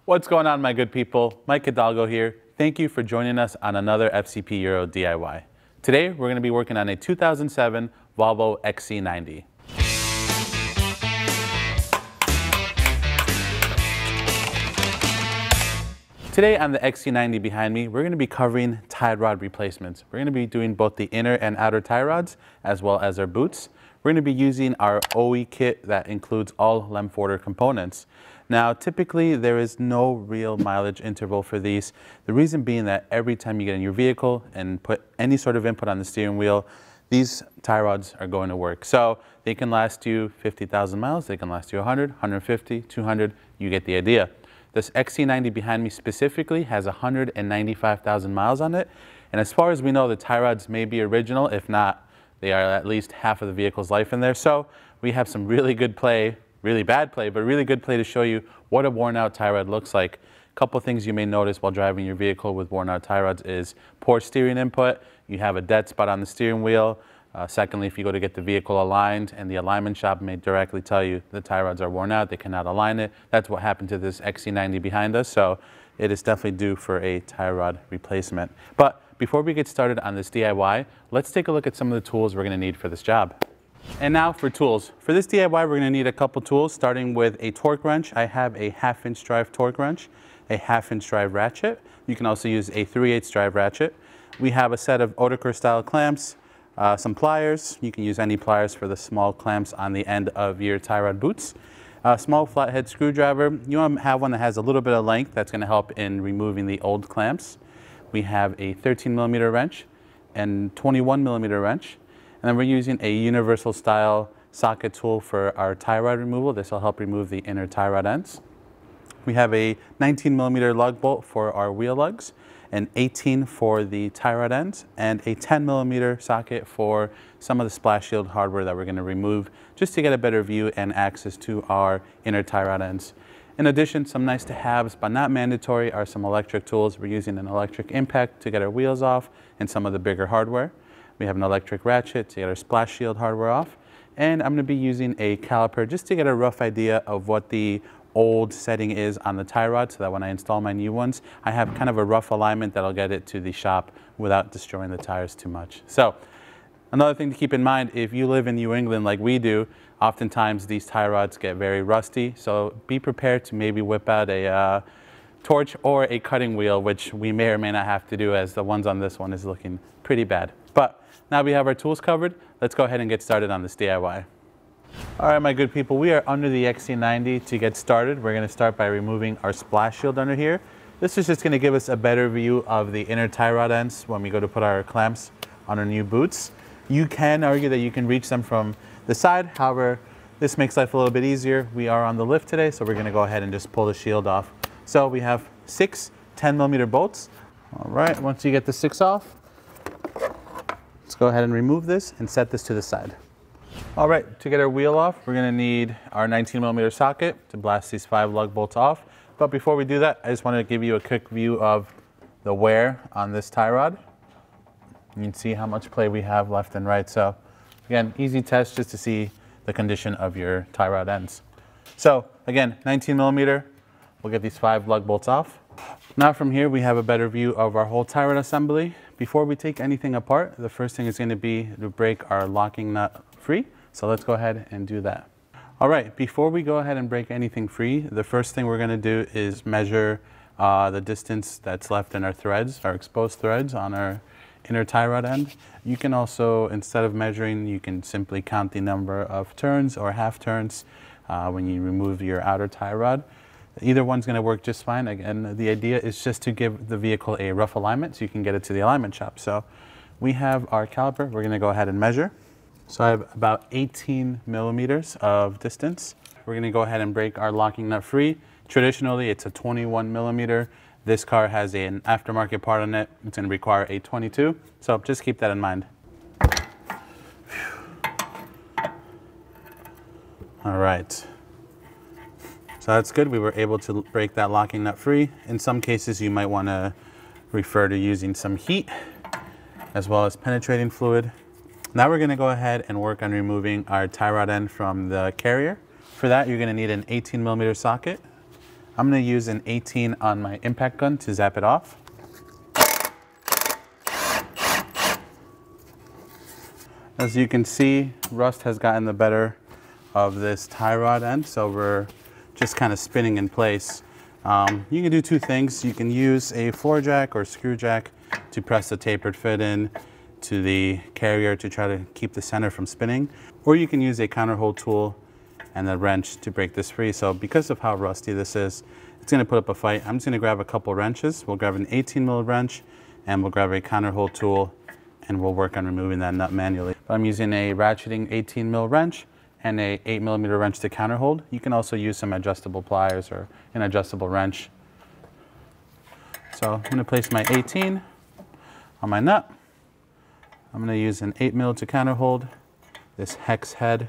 What's going on, my good people? Mike Hidalgo here. Thank you for joining us on another FCP Euro DIY. Today, we're going to be working on a 2007 Volvo XC90. Today on the XC90 behind me, we're going to be covering tie rod replacements. We're going to be doing both the inner and outer tie rods, as well as our boots. We're going to be using our OE kit that includes all Lemforder components. Now, typically, there is no real mileage interval for these. The reason being that every time you get in your vehicle and put any sort of input on the steering wheel, these tie rods are going to work. So they can last you 50,000 miles, they can last you 100, 150, 200, you get the idea. This XC90 behind me specifically has 195,000 miles on it. And as far as we know, the tie rods may be original. If not, they are at least half of the vehicle's life in there. So we have some really good play, really bad play, but really good play to show you what a worn out tie rod looks like. A couple things you may notice while driving your vehicle with worn out tie rods is poor steering input. You have a dead spot on the steering wheel. Secondly, if you go to get the vehicle aligned and the alignment shop may directly tell you the tie rods are worn out, they cannot align it. That's what happened to this XC90 behind us, so it is definitely due for a tie rod replacement. But before we get started on this DIY, let's take a look at some of the tools we're going to need for this job. And now for tools. For this DIY, we're going to need a couple tools, starting with a torque wrench. I have a 1/2 inch drive torque wrench, a 1/2 inch drive ratchet. You can also use a 3/8 drive ratchet. We have a set of Otakar style clamps, some pliers. You can use any pliers for the small clamps on the end of your tie rod boots. A small flathead screwdriver. You want to have one that has a little bit of length. That's going to help in removing the old clamps. We have a 13mm wrench and 21mm wrench. And then we're using a universal style socket tool for our tie rod removal. This will help remove the inner tie rod ends. We have a 19mm lug bolt for our wheel lugs, an 18 for the tie rod ends, and a 10mm socket for some of the splash shield hardware that we're going to remove just to get a better view and access to our inner tie rod ends. In addition, some nice to haves but not mandatory are some electric tools. We're using an electric impact to get our wheels off and some of the bigger hardware. We have an electric ratchet to get our splash shield hardware off. And I'm going to be using a caliper just to get a rough idea of what the old setting is on the tie rod so that when I install my new ones, I have kind of a rough alignment that'll get it to the shop without destroying the tires too much. So another thing to keep in mind, if you live in New England like we do, oftentimes these tie rods get very rusty. So be prepared to maybe whip out a torch or a cutting wheel, which we may or may not have to do as the ones on this one is looking pretty bad. But now we have our tools covered, let's go ahead and get started on this DIY. All right, my good people, we are under the XC90. To get started, we're going to start by removing our splash shield under here. This is just going to give us a better view of the inner tie rod ends when we go to put our clamps on our new boots. You can argue that you can reach them from the side. However, this makes life a little bit easier. We are on the lift today, so we're going to go ahead and just pull the shield off. So we have 6 10mm bolts. All right, once you get the 6 off, let's go ahead and remove this and set this to the side. All right, to get our wheel off, we're going to need our 19mm socket to blast these 5 lug bolts off. But before we do that, I just want to give you a quick view of the wear on this tie rod. You can see how much play we have left and right. So again, easy test just to see the condition of your tie rod ends. So again, 19mm, we'll get these 5 lug bolts off. Now from here, we have a better view of our whole tie rod assembly. Before we take anything apart, the first thing is going to be to break our locking nut free. So let's go ahead and do that. All right, before we go ahead and break anything free, the first thing we're going to do is measure the distance that's left in our threads, our exposed threads on our inner tie rod end. You can also, instead of measuring, you can simply count the number of turns or half turns when you remove your outer tie rod. Either one's going to work just fine. Again, the idea is just to give the vehicle a rough alignment so you can get it to the alignment shop. So we have our caliper. We're going to go ahead and measure. So I have about 18mm of distance. We're going to go ahead and break our locking nut free. Traditionally, it's a 21mm. This car has an aftermarket part on it. It's going to require a 22. So just keep that in mind. All right. So that's good. We were able to break that locking nut free. In some cases, you might want to refer to using some heat as well as penetrating fluid. Now we're going to go ahead and work on removing our tie rod end from the carrier. For that, you're going to need an 18mm socket, I'm going to use an 18 on my impact gun to zap it off. As you can see, rust has gotten the better of this tie rod end, so we're just kind of spinning in place. You can do two things. You can use a floor jack or screw jack to press the tapered fit in to the carrier to try to keep the center from spinning, or you can use a counterhole tool and a wrench to break this free. So because of how rusty this is, it's going to put up a fight. I'm just going to grab a couple wrenches. We'll grab an 18mm wrench and we'll grab a counterhole tool and we'll work on removing that nut manually. But I'm using a ratcheting 18mm wrench and a 8mm wrench to counterhold. You can also use some adjustable pliers or an adjustable wrench. So I'm going to place my 18 on my nut. I'm going to use an 8mm to counterhold this hex head.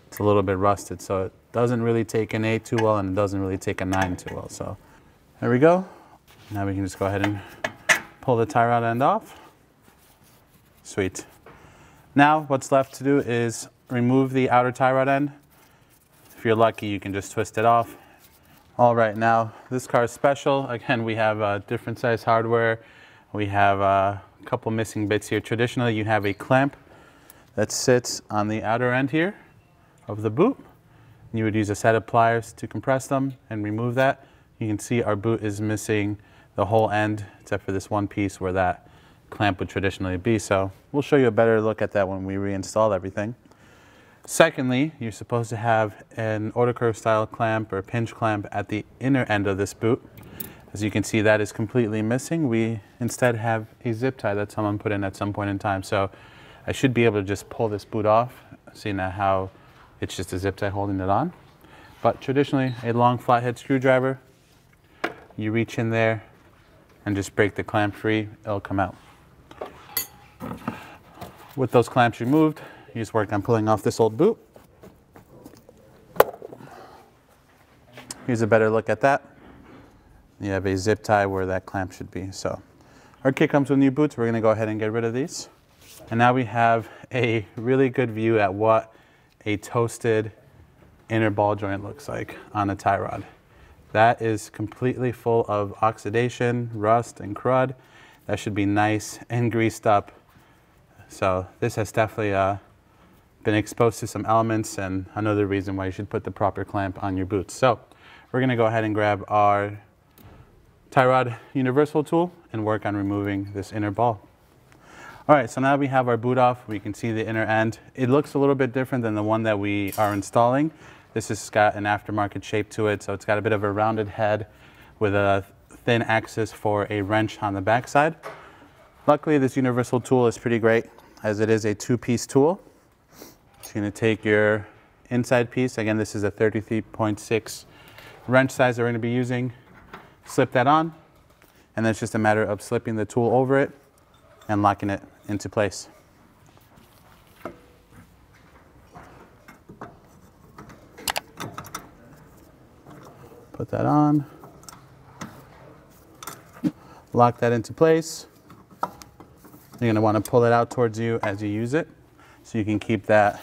It's a little bit rusted, so it doesn't really take an 8 too well and it doesn't really take a 9 too well. So there we go. Now we can just go ahead and pull the tie rod end off. Sweet. Now what's left to do is remove the outer tie rod end. If you're lucky, you can just twist it off. All right, now this car is special. Again, we have different size hardware. We have a couple missing bits here. Traditionally, you have a clamp that sits on the outer end here of the boot. You would use a set of pliers to compress them and remove that. You can see our boot is missing the whole end except for this one piece where that clamp would traditionally be. So we'll show you a better look at that when we reinstall everything. Secondly, you're supposed to have an autocurve style clamp or pinch clamp at the inner end of this boot. As you can see, that is completely missing. We instead have a zip tie that someone put in at some point in time. So I should be able to just pull this boot off, seeing how it's just a zip tie holding it on. But traditionally, a long flathead screwdriver, you reach in there and just break the clamp free, it'll come out. With those clamps removed, you just work on pulling off this old boot. Here's a better look at that. You have a zip tie where that clamp should be. So our kit comes with new boots. We're going to go ahead and get rid of these. And now we have a really good view at what a toasted inner ball joint looks like on a tie rod. That is completely full of oxidation, rust, and crud. That should be nice and greased up. So this has definitely been exposed to some elements, and another reason why you should put the proper clamp on your boots. So we're going to go ahead and grab our tie rod universal tool and work on removing this inner ball. All right, so now we have our boot off. We can see the inner end. It looks a little bit different than the one that we are installing. This has got an aftermarket shape to it, so it's got a bit of a rounded head with a thin axis for a wrench on the backside. Luckily, this universal tool is pretty great, as it is a two-piece tool. So you're going to take your inside piece. Again, this is a 33.6 wrench size that we're going to be using. Slip that on, and then it's just a matter of slipping the tool over it and locking it into place. Put that on, lock that into place. You're going to want to pull it out towards you as you use it so you can keep that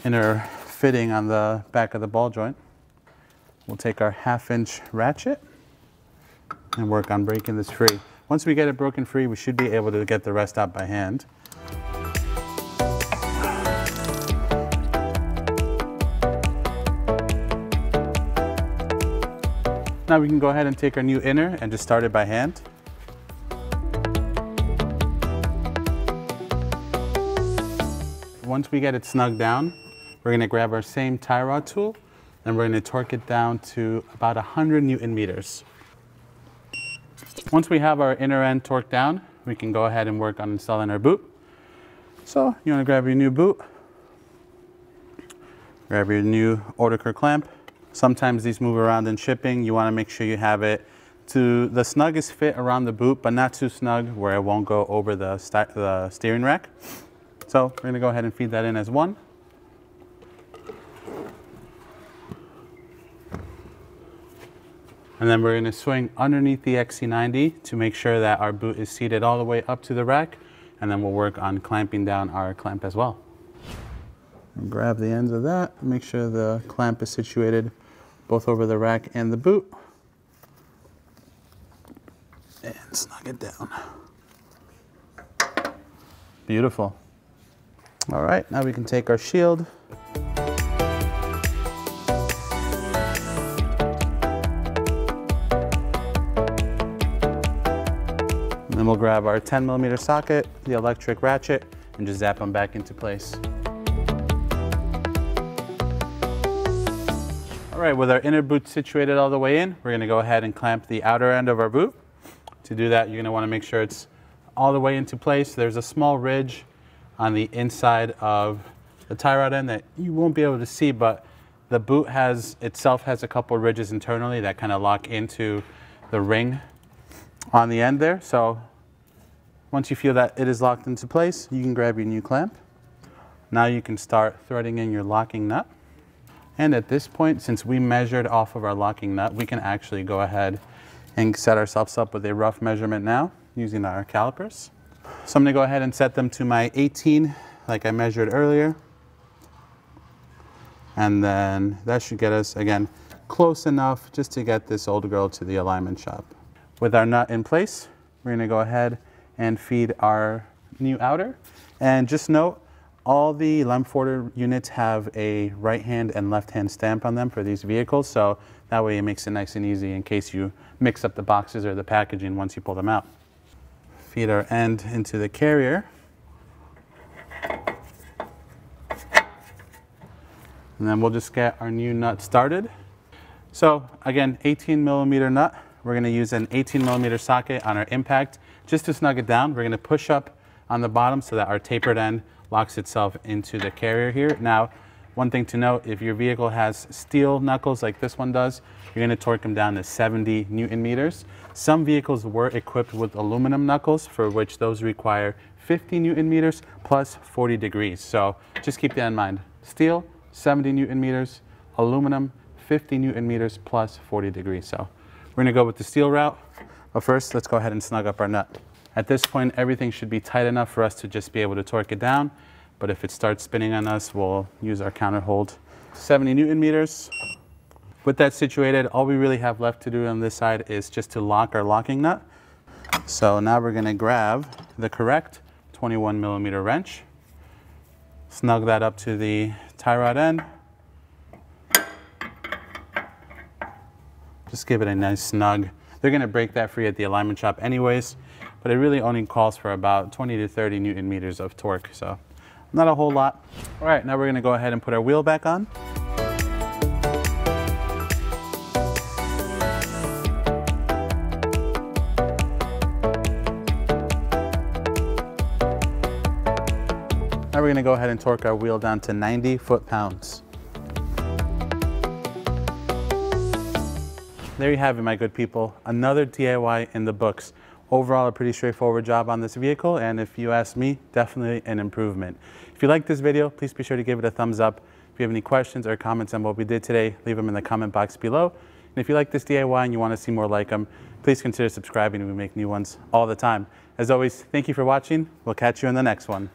inner fitting on the back of the ball joint. We'll take our 1/2-inch ratchet and work on breaking this free. Once we get it broken free, we should be able to get the rest out by hand. Now we can go ahead and take our new inner and just start it by hand. Once we get it snug down, we're going to grab our same tie rod tool and we're going to torque it down to about 100 Newton meters. Once we have our inner end torqued down, we can go ahead and work on installing our boot. So you want to grab your new boot, grab your new autocurve clamp. Sometimes these move around in shipping. You want to make sure you have it to the snuggest fit around the boot, but not too snug where it won't go over the steering rack. So we're going to go ahead and feed that in as one. And then we're going to swing underneath the XC90 to make sure that our boot is seated all the way up to the rack, and then we'll work on clamping down our clamp as well. And grab the ends of that, make sure the clamp is situated both over the rack and the boot. And snug it down. Beautiful. All right, now we can take our shield. And then we'll grab our 10mm socket, the electric ratchet, and just zap them back into place. All right, with our inner boot situated all the way in, we're gonna go ahead and clamp the outer end of our boot. To do that, you're gonna wanna make sure it's all the way into place. There's a small ridge on the inside of the tie rod end that you won't be able to see, but the boot itself has a couple ridges internally that kind of lock into the ring on the end there. So once you feel that it is locked into place, you can grab your new clamp. Now you can start threading in your locking nut. And at this point, since we measured off of our locking nut, we can actually go ahead and set ourselves up with a rough measurement now using our calipers. So I'm gonna go ahead and set them to my 18, like I measured earlier. And then that should get us, again, close enough just to get this old girl to the alignment shop. With our nut in place, we're gonna go ahead and feed our new outer. And just note, all the Lemforder units have a right hand and left hand stamp on them for these vehicles, so that way it makes it nice and easy in case you mix up the boxes or the packaging once you pull them out. Feed our end into the carrier. And then we'll just get our new nut started. So again, 18mm nut. We're gonna use an 18mm socket on our impact just to snug it down. We're gonna push up on the bottom so that our tapered end locks itself into the carrier here. Now, one thing to note, if your vehicle has steel knuckles like this one does, you're gonna torque them down to 70 Newton meters. Some vehicles were equipped with aluminum knuckles, for which those require 50 Newton meters plus 40 degrees. So just keep that in mind. Steel, 70 Newton meters, aluminum, 50 Newton meters plus 40 degrees. So we're gonna go with the steel route, but first let's go ahead and snug up our nut. At this point, everything should be tight enough for us to just be able to torque it down, but if it starts spinning on us, we'll use our counter hold. 70 Newton meters. With that situated, all we really have left to do on this side is just to lock our locking nut. So now we're gonna grab the correct 21mm wrench, snug that up to the tie rod end. Just give it a nice snug. They're gonna break that free at the alignment shop anyways, but it really only calls for about 20 to 30 Newton meters of torque, so not a whole lot. All right, now we're gonna go ahead and put our wheel back on. Now we're gonna go ahead and torque our wheel down to 90 foot-pounds. There you have it, my good people. Another DIY in the books. Overall, a pretty straightforward job on this vehicle, and if you ask me, definitely an improvement. If you like this video, please be sure to give it a thumbs up. If you have any questions or comments on what we did today, leave them in the comment box below. And if you like this DIY and you want to see more like them, please consider subscribing. We make new ones all the time. As always, thank you for watching. We'll catch you in the next one.